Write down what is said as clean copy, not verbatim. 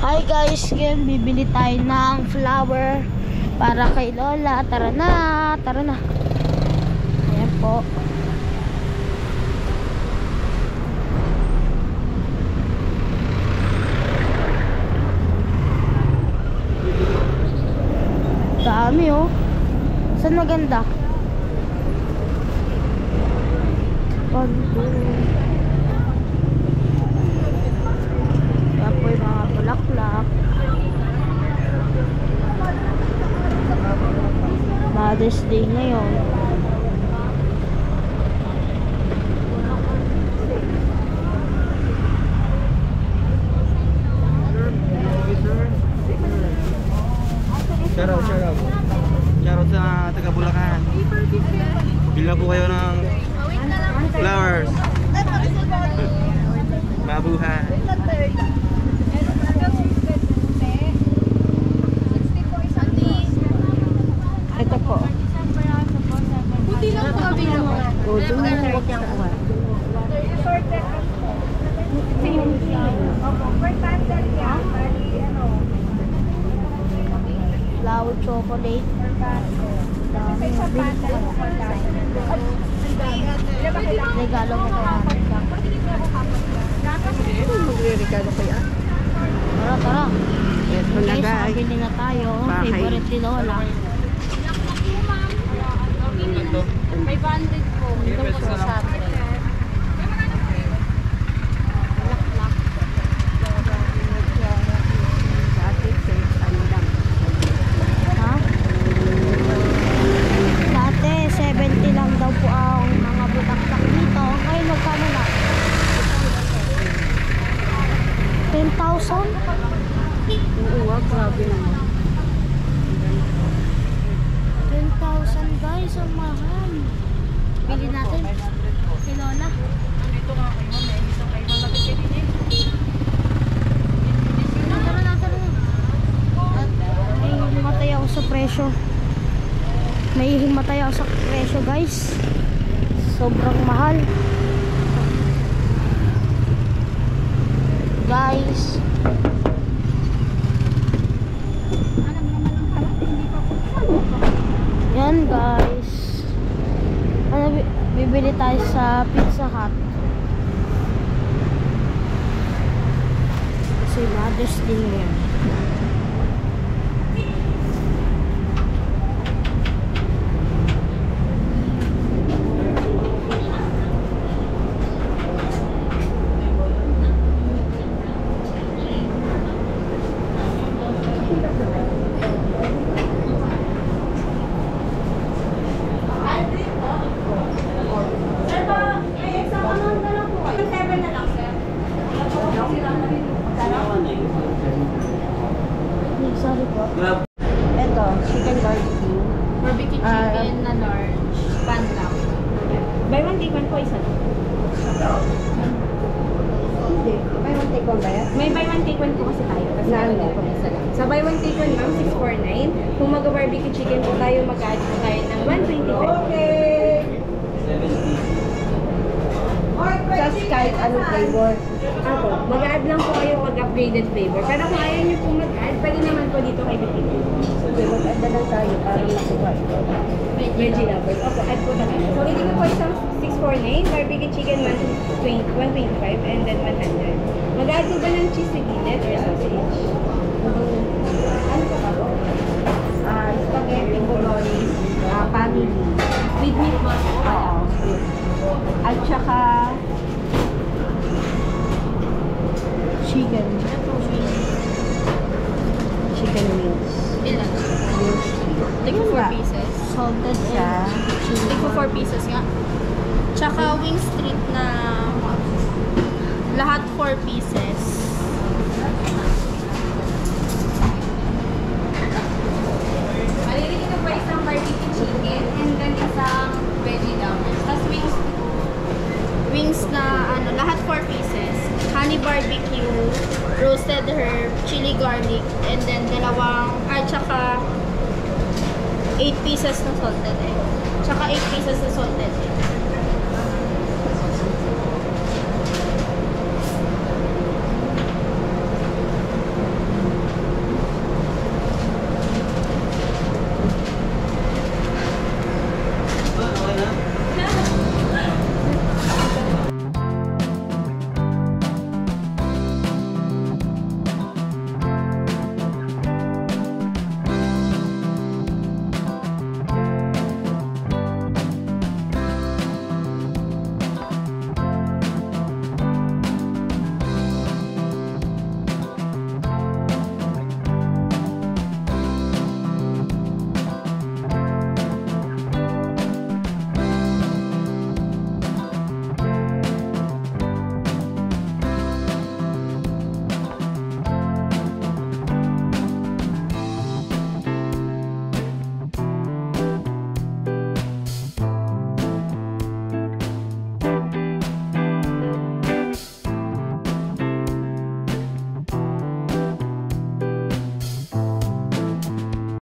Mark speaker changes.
Speaker 1: Hi guys, ngayon bibili tayo ng flower para kay Lola. Tara na, tara na. Ayan po. Dami oh. Saan maganda? Yan po yung mga bulaklak. Mother's Day ngayon.
Speaker 2: Shoutout sa taga Bulacan. Bila po kayo ng flowers. Mabuhay.
Speaker 1: Ito po.
Speaker 3: Buti lang po kami naman.
Speaker 1: Huwag niyang kuha. Flower chocolate. Regalo mo kaya.
Speaker 3: Magre-regalo kaya?
Speaker 1: Tara, tara.
Speaker 3: Ito na guys.
Speaker 1: Bili na tayo.
Speaker 3: Bahay.
Speaker 1: Favorite ni Lola.
Speaker 3: 500 po. Ito po sa atin.
Speaker 1: Ha? Dati, 70 lang daw po ang mga bulaklak dito. Ngayon, magkano na? 10,000?
Speaker 3: Oo, grabe naman.
Speaker 1: 10,000 guys, ang mahal. Bili natin. Si Lola.
Speaker 3: Dito nga kayo, may isang kayo malapit kayo din.
Speaker 1: Tara na, tara na. At may himatay ako sa presyo. May himatay ako sa presyo guys. Sobrang mahal. Guys. Yan guys. Bibili tayo sa Pizza Hut. Kasi Mother's Day ngayon. Sorry po. Ito, chicken barbecue.
Speaker 3: Barbecue chicken na large. Pan lang.
Speaker 4: Buy one take one po isa. Hindi. Buy one take one ba yan? May buy one take one po kasi tayo. Kasi
Speaker 3: Ano?
Speaker 4: po isa lang. Sa buy one take one ma'am, 649. Kung mag-barbecue chicken po tayo, mag-add po tayo ng 125. Okay. Just kahit anong flavor. Ako, mag-add lang po kayo mag-upgraded flavor. Pero kung ayaw nyo po mag-add, pwede naman po dito kay Bikini. Okay, mag-add na lang tayo para makuha ito. Veggie lovers. Opo, add po tayo. So, hindi ko po isang 649, barbecue chicken 125, and then 100. Mag-add po ba ng cheese with gillet or sausage? Ano po ba po? Spaghetti bolognese, family. With meatball po. Oo. At saka
Speaker 1: Chicken.
Speaker 4: chicken wings.
Speaker 3: Ilan? Take
Speaker 4: Yun
Speaker 3: 4
Speaker 4: ba?
Speaker 3: pieces.
Speaker 1: Salted siya.
Speaker 3: Take 4 pieces nga. Tsaka wing street na lahat 4 pieces. Malilitin ko pa isang barbecue chicken and then isang veggie lovers. Tapos wings na ano, lahat 4 pieces. Honey barbecue, roasted herb, chili garlic, and then tsaka 8 pieces na salted egg. Tsaka 8 pieces na salted egg.